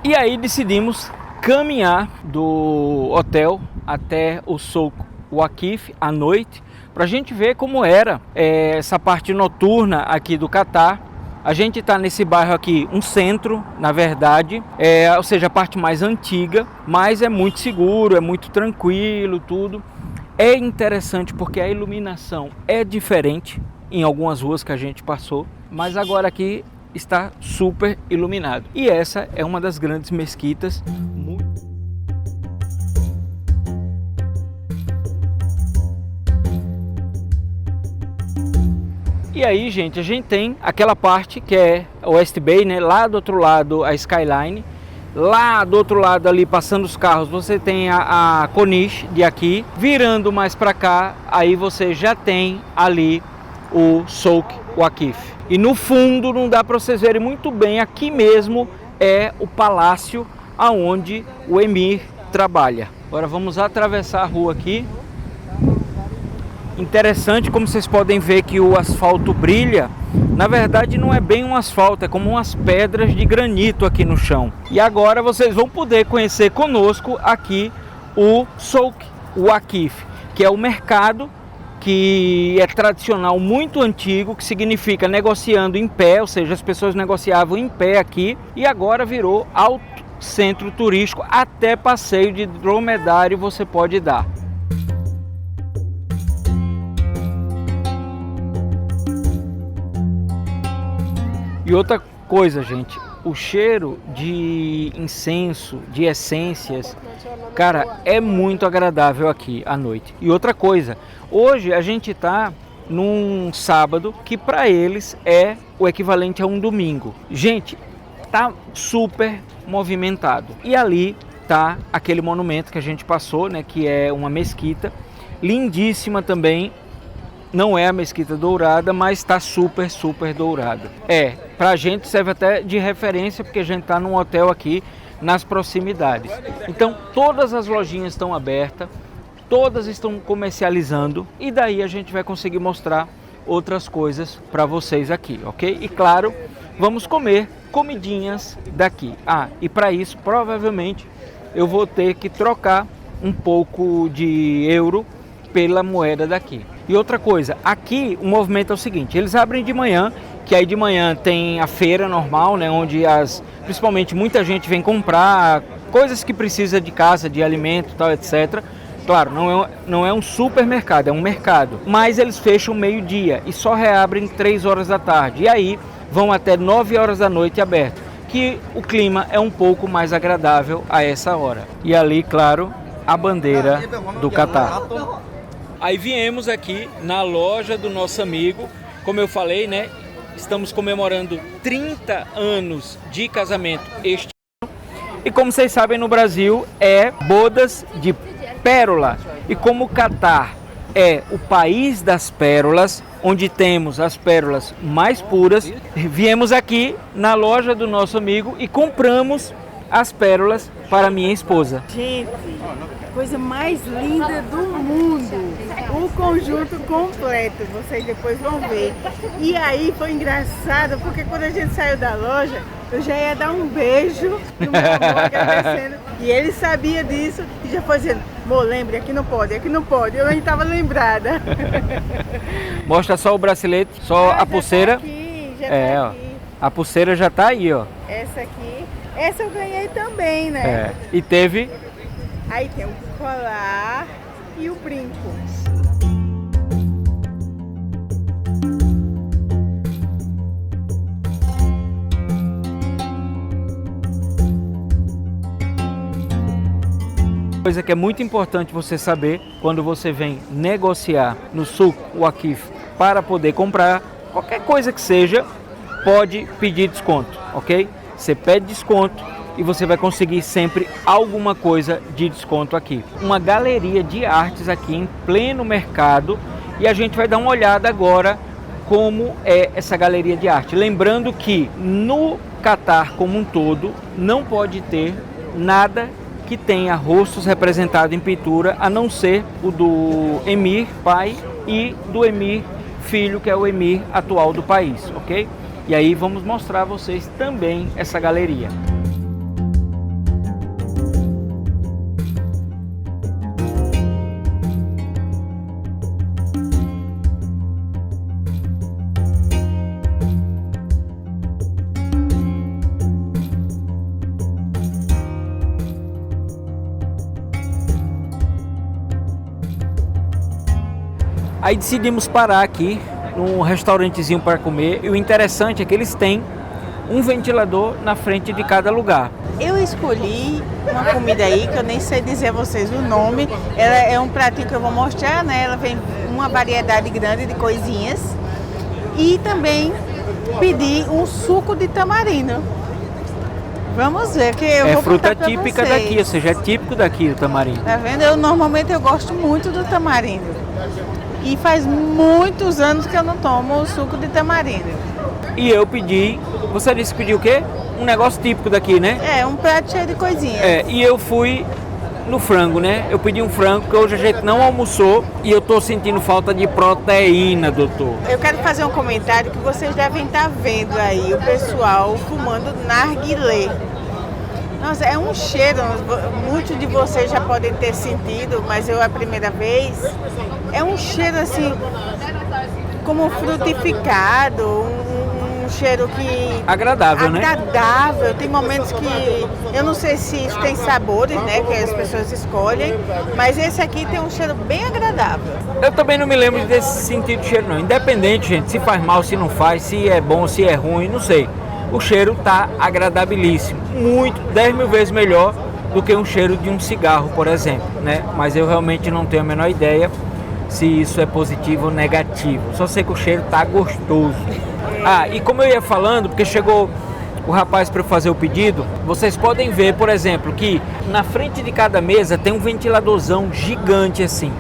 E aí decidimos caminhar do hotel até o Souk Waqif à noite, para a gente ver como era essa parte noturna aqui do Catar. A gente está nesse bairro aqui, um centro, na verdade, ou seja, a parte mais antiga, mas é muito seguro, é muito tranquilo, tudo. É interessante porque a iluminação é diferente em algumas ruas que a gente passou, mas agora aqui está super iluminado. E essa é uma das grandes mesquitas. E aí, gente, a gente tem aquela parte que é o West Bay, né? Lá do outro lado a Skyline. Lá do outro lado ali, passando os carros, você tem a Corniche de aqui. Virando mais para cá, aí você já tem ali o Souk Waqif. E no fundo, não dá para vocês verem muito bem, aqui mesmo é o palácio aonde o Emir trabalha. Agora vamos atravessar a rua aqui. Interessante como vocês podem ver que o asfalto brilha. Na verdade não é bem um asfalto, é como umas pedras de granito aqui no chão. E agora vocês vão poder conhecer conosco aqui o Souk Waqif, que é o mercado que é tradicional, muito antigo, que significa negociando em pé, ou seja, as pessoas negociavam em pé aqui, e agora virou alto centro turístico, até passeio de dromedário você pode dar. E outra coisa, gente, o cheiro de incenso, de essências, cara, é muito agradável aqui à noite. E outra coisa, hoje a gente tá num sábado que para eles é o equivalente a um domingo. Gente, tá super movimentado. E ali tá aquele monumento que a gente passou, né, que é uma mesquita, lindíssima também. Não é a Mesquita Dourada, mas está super dourada. Pra gente serve até de referência, porque a gente está num hotel aqui nas proximidades. Então todas as lojinhas estão abertas, todas estão comercializando, e daí a gente vai conseguir mostrar outras coisas para vocês aqui, ok? E claro, vamos comer comidinhas daqui. E para isso provavelmente eu vou ter que trocar um pouco de euro pela moeda daqui. E outra coisa, aqui o movimento é o seguinte, eles abrem de manhã, que aí de manhã tem a feira normal, né, onde principalmente muita gente vem comprar coisas que precisa de casa, de alimento, tal, etc. Claro, não é um supermercado, é um mercado, mas eles fecham meio-dia e só reabrem 3 horas da tarde, e aí vão até 9 horas da noite aberto, que o clima é um pouco mais agradável a essa hora. E ali, claro, a bandeira do Catar. Aí viemos aqui na loja do nosso amigo, como eu falei, né? Estamos comemorando 30 anos de casamento este ano. E como vocês sabem, no Brasil é bodas de pérola. E como o Catar é o país das pérolas, onde temos as pérolas mais puras, viemos aqui na loja do nosso amigo e compramos as pérolas para minha esposa. Gente, coisa mais linda do mundo, o conjunto completo, vocês depois vão ver. E aí foi engraçado, porque quando a gente saiu da loja, eu já ia dar um beijo no meu amor agradecendo, e ele sabia disso e já foi dizendo, amor, lembre, aqui não pode, eu nem estava lembrada. Mostra só o bracelete, só a pulseira. Já tá aqui, já tá aqui. Ó, a pulseira já tá aí, ó. Essa eu ganhei também, né? E teve... Aí tem o colar e o brinco. Coisa que é muito importante você saber quando você vem negociar no Souk Waqif para poder comprar qualquer coisa que seja, pode pedir desconto, ok? Você pede desconto e você vai conseguir sempre alguma coisa de desconto aqui. Uma galeria de artes aqui em pleno mercado, e a gente vai dar uma olhada agora como é essa galeria de arte. Lembrando que no Catar como um todo não pode ter nada que tenha rostos representados em pintura, a não ser o do Emir pai e do Emir filho, que é o Emir atual do país, ok? E aí vamos mostrar a vocês também essa galeria. Aí decidimos parar aqui num restaurantezinho para comer. E o interessante é que eles têm um ventilador na frente de cada lugar. Eu escolhi uma comida aí que eu nem sei dizer a vocês o nome. Ela é um pratinho que eu vou mostrar, né? Ela vem uma variedade grande de coisinhas. E também pedi um suco de tamarindo. Vamos ver, que eu vou fruta contar pra típica vocês. daqui, ou seja, é típico daqui o tamarindo. Tá vendo? Normalmente eu gosto muito do tamarindo. E faz muitos anos que eu não tomo o suco de tamarindo. E eu pedi, você disse que pediu o quê? Um negócio típico daqui, né? É, um prato cheio de coisinhas. E eu fui no frango, né? Eu pedi um frango, porque hoje a gente não almoçou e eu tô sentindo falta de proteína, doutor. Eu quero fazer um comentário que vocês devem estar vendo aí, o pessoal fumando narguilé. Nossa, é um cheiro, muitos de vocês já podem ter sentido, mas eu é a primeira vez. É um cheiro assim, como frutificado, um cheiro que... Agradável, né? Agradável. Tem momentos que, eu não sei se isso tem sabores, né, que as pessoas escolhem, mas esse aqui tem um cheiro bem agradável. Eu também não me lembro desse sentido de cheiro, não. Independente, gente, se faz mal, se não faz, se é bom, se é ruim, não sei. O cheiro tá agradabilíssimo, muito, 10 mil vezes melhor do que um cheiro de um cigarro, por exemplo, né? Mas eu realmente não tenho a menor ideia se isso é positivo ou negativo. Só sei que o cheiro tá gostoso. E como eu ia falando, porque chegou o rapaz para eu fazer o pedido, vocês podem ver, por exemplo, que na frente de cada mesa tem um ventiladorzão gigante assim.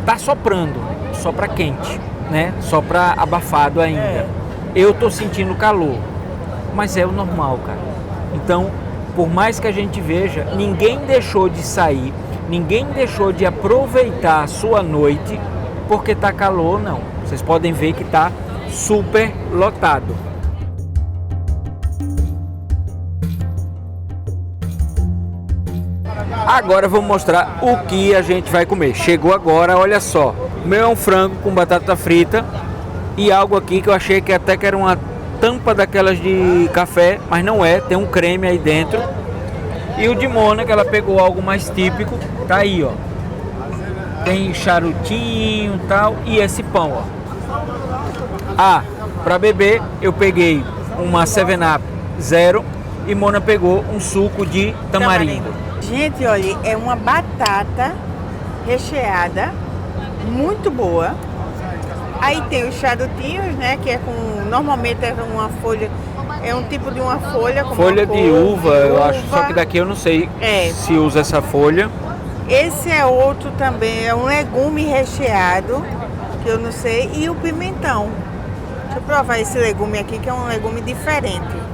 Tá soprando, sopra quente, né? Sopra abafado ainda. Eu tô sentindo calor. Mas é o normal, cara. Então, por mais que a gente veja, ninguém deixou de sair, ninguém deixou de aproveitar a sua noite porque tá calor, não. Vocês podem ver que tá super lotado. Agora eu vou mostrar o que a gente vai comer. Chegou agora, olha só. O meu é um frango com batata frita e algo aqui que eu achei que até que era uma tampa daquelas de café, mas não é, tem um creme aí dentro. E o de Mona, que ela pegou algo mais típico, tá aí, ó. Tem charutinho e tal, e esse pão, ó. Para beber, eu peguei uma 7-Up zero e Mona pegou um suco de tamarindo. Gente, olha, é uma batata recheada, muito boa. Aí tem os charutinhos, né, que é com, normalmente é uma folha, é um tipo de uma folha. Folha de uva, eu acho, só que daqui eu não sei se usa essa folha. Esse é outro também, é um legume recheado, que eu não sei, e o pimentão. Deixa eu provar esse legume aqui, que é um legume diferente.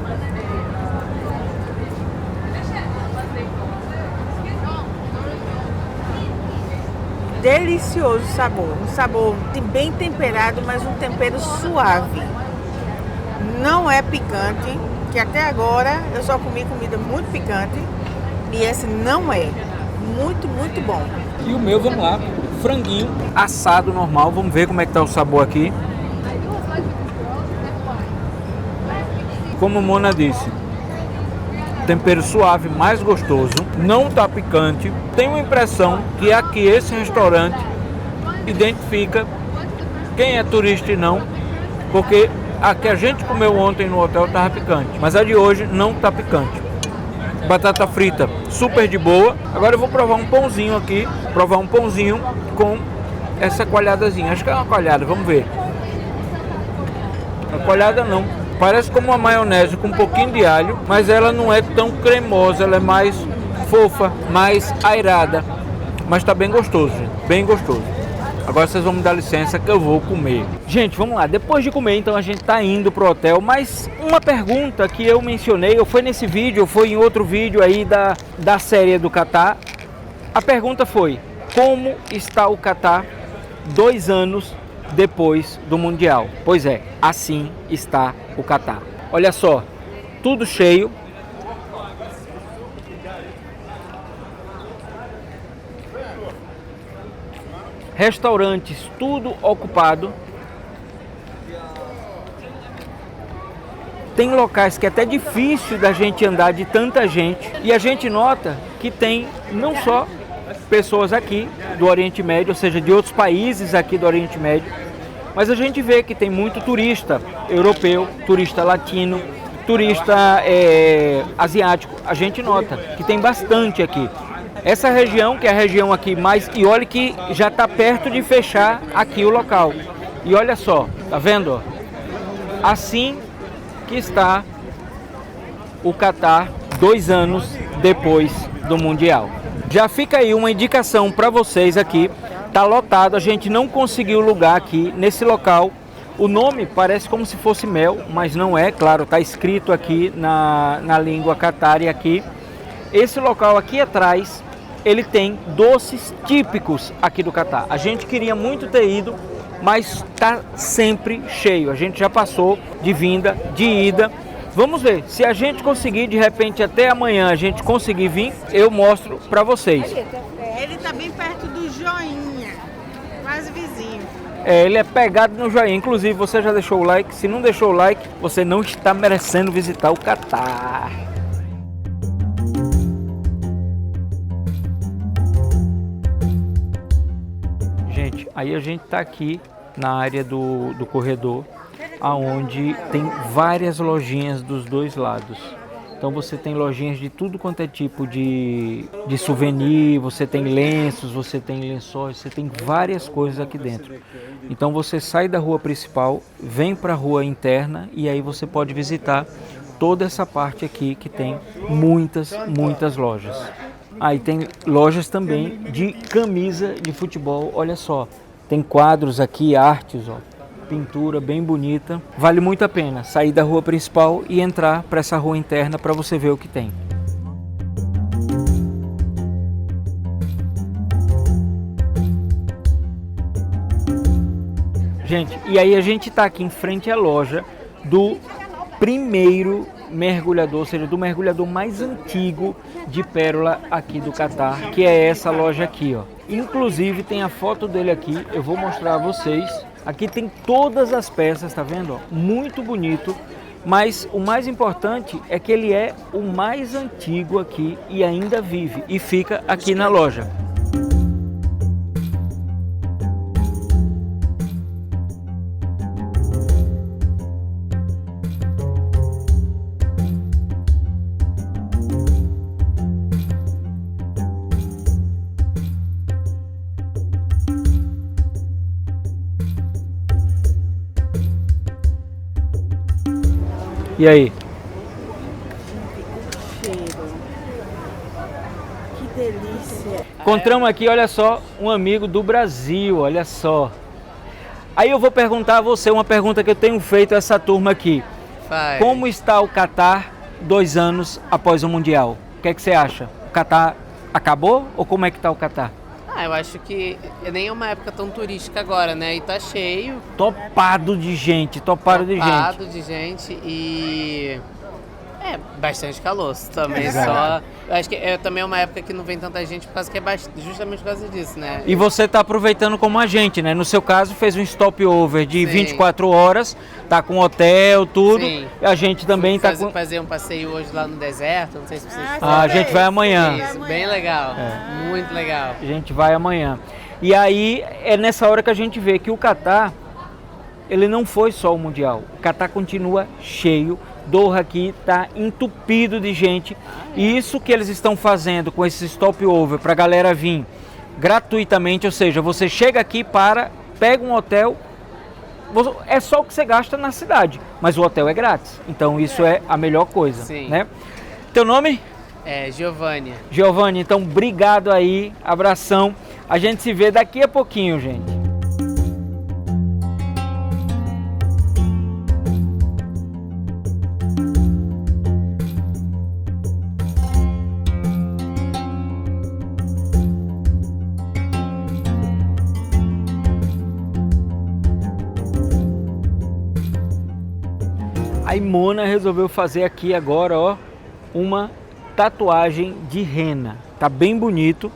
Delicioso o sabor, um sabor bem temperado, mas um tempero suave. Não é picante, que até agora eu só comi comida muito picante, e esse não é. Muito, muito bom. E o meu, vamos lá, franguinho assado normal, vamos ver como é que tá o sabor aqui. Como a Mona disse, tempero suave, mais gostoso, não tá picante. Tenho a impressão que aqui esse restaurante identifica quem é turista e não, porque a que a gente comeu ontem no hotel tava picante, mas a de hoje não tá picante. Batata frita super de boa. Agora eu vou provar um pãozinho aqui, com essa coalhadazinha, acho que é uma coalhada, vamos ver. Uma coalhada não, parece como uma maionese com um pouquinho de alho, mas ela não é tão cremosa, ela é mais fofa, mais airada, mas tá bem gostoso, gente, bem gostoso. Agora vocês vão me dar licença que eu vou comer. Gente, vamos lá, depois de comer então a gente tá indo pro hotel, mas uma pergunta que eu mencionei, ou foi nesse vídeo, ou foi em outro vídeo aí da série do Catar. A pergunta foi, como está o Catar 2 anos depois do Mundial? Pois é, assim está o Catar. Olha só, tudo cheio. Restaurantes, tudo ocupado. Tem locais que é até difícil da gente andar de tanta gente. E a gente nota que tem não só pessoas aqui do Oriente Médio, ou seja, de outros países aqui do Oriente Médio, mas a gente vê que tem muito turista europeu, turista latino, turista asiático. A gente nota que tem bastante aqui. Essa região, que é a região aqui mais... E olha que já está perto de fechar aqui o local. E olha só, tá vendo? Assim que está o Catar 2 anos depois do Mundial. Já fica aí uma indicação para vocês aqui. Tá lotado, a gente não conseguiu lugar aqui nesse local. O nome parece como se fosse mel, mas não é, claro, tá escrito aqui na língua catari aqui. Esse local aqui atrás, ele tem doces típicos aqui do Catar. A gente queria muito ter ido, mas tá sempre cheio. A gente já passou de vinda, de ida. Vamos ver, se a gente conseguir, de repente até amanhã a gente conseguir vir, eu mostro para vocês. Ele tá bem perto do Joinha, quase vizinho. Ele é pegado no joinha. Inclusive, você já deixou o like? Se não deixou o like, você não está merecendo visitar o Catar. Gente, aí a gente está aqui na área do corredor, aonde tem várias lojinhas dos dois lados. Então você tem lojinhas de tudo quanto é tipo de souvenir, você tem lenços, você tem lençóis, você tem várias coisas aqui dentro. Então você sai da rua principal, vem para a rua interna e aí você pode visitar toda essa parte aqui que tem muitas lojas. Aí tem lojas também de camisa de futebol, olha só, tem quadros aqui, artes, ó. Pintura bem bonita, vale muito a pena sair da rua principal e entrar para essa rua interna para você ver o que tem. Gente, e aí a gente está aqui em frente à loja do primeiro mergulhador, ou seja, do mergulhador mais antigo de pérola aqui do Catar, que é essa loja aqui, ó. Inclusive tem a foto dele aqui, eu vou mostrar a vocês. Aqui tem todas as peças, tá vendo? Muito bonito, mas o mais importante é que ele é o mais antigo aqui e ainda vive e fica aqui na loja. E aí? Cheiro. Que delícia. Encontramos aqui, olha só, um amigo do Brasil, olha só. Aí eu vou perguntar a você uma pergunta que eu tenho feito a essa turma aqui. Vai. Como está o Catar 2 anos após o Mundial? O que é que você acha? O Catar acabou ou como é que está o Catar? Eu acho que nem é uma época tão turística agora, né? E tá cheio. Topado de gente. Topado de gente e... bastante calor também. Só, acho que também é uma época que não vem tanta gente por causa que justamente por causa disso, né? E você tá aproveitando como a gente, né? No seu caso, fez um stopover de Sim. 24 horas, tá com hotel, tudo. Sim. E a gente também tá com... fazer um passeio hoje lá no deserto, não sei se vocês a gente vai amanhã. Isso, bem legal, muito legal. A gente vai amanhã. E aí, é nessa hora que a gente vê que o Catar, ele não foi só o Mundial. O Catar continua cheio. Doha aqui está entupido de gente. E isso que eles estão fazendo com esse stopover para a galera vir gratuitamente, ou seja, você chega aqui, pega um hotel, é só o que você gasta na cidade, mas o hotel é grátis. Então isso é a melhor coisa. Sim. Né? Teu nome? Giovanni. Giovanni, então obrigado aí, abração. A gente se vê daqui a pouquinho, gente. Aí Mona resolveu fazer aqui agora, ó, uma tatuagem de rena. Tá bem bonito.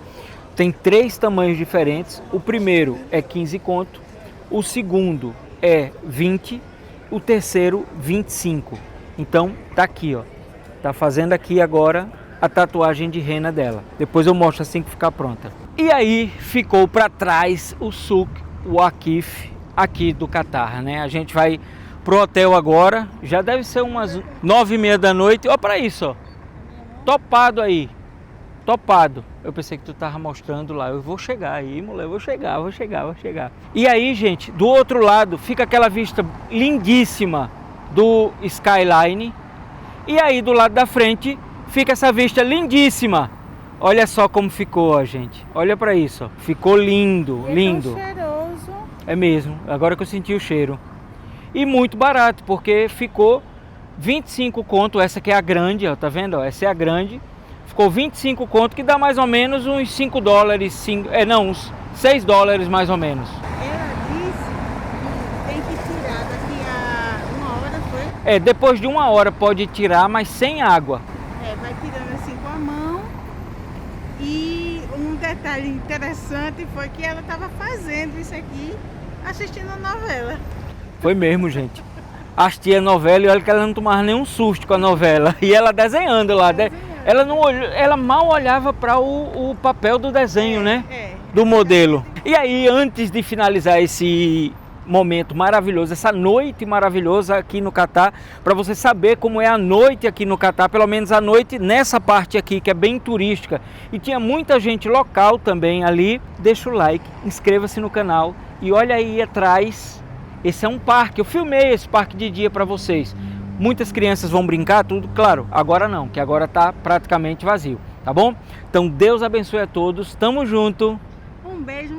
Tem 3 tamanhos diferentes. O primeiro é 15 conto, o segundo é 20, o terceiro 25. Então tá aqui, ó. Tá fazendo aqui agora a tatuagem de rena dela. Depois eu mostro assim que ficar pronta. E aí ficou para trás o Souk Waqif aqui do Catar, né? A gente vai pro hotel agora, já deve ser umas 9h30 da noite. Ó, para isso, ó. Topado aí. Topado. Eu pensei que tu tava mostrando lá. Eu vou chegar aí, mulher. Vou chegar. E aí, gente, do outro lado fica aquela vista lindíssima do skyline. E aí, do lado da frente, fica essa vista lindíssima. Olha só como ficou, ó, gente. Olha pra isso, ó. Ficou lindo, lindo. É cheiroso. É mesmo. Agora que eu senti o cheiro. E muito barato, porque ficou 25 conto. Essa aqui é a grande, ó. Tá vendo? Ó? Essa é a grande. Ficou 25 conto, que dá mais ou menos uns 5 dólares, uns 6 dólares mais ou menos. Ela disse que tem que tirar daqui a 1 hora, foi? Depois de 1 hora pode tirar, mas sem água. Vai tirando assim com a mão. E um detalhe interessante foi que ela estava fazendo isso aqui, assistindo a novela. Foi mesmo, gente. Assistia a novela e olha que ela não tomava nenhum susto com a novela. E ela desenhando lá. Ela não olhou, ela mal olhava para o papel do desenho, né? Do modelo. E aí, antes de finalizar esse momento maravilhoso, essa noite maravilhosa aqui no Catar, para você saber como é a noite aqui no Catar, pelo menos a noite nessa parte aqui que é bem turística e tinha muita gente local também ali, deixa o like, inscreva-se no canal e olha aí atrás, esse é um parque, eu filmei esse parque de dia para vocês. Muitas crianças vão brincar, tudo, claro, agora não, que agora tá praticamente vazio, tá bom? Então Deus abençoe a todos, tamo junto. Um beijo.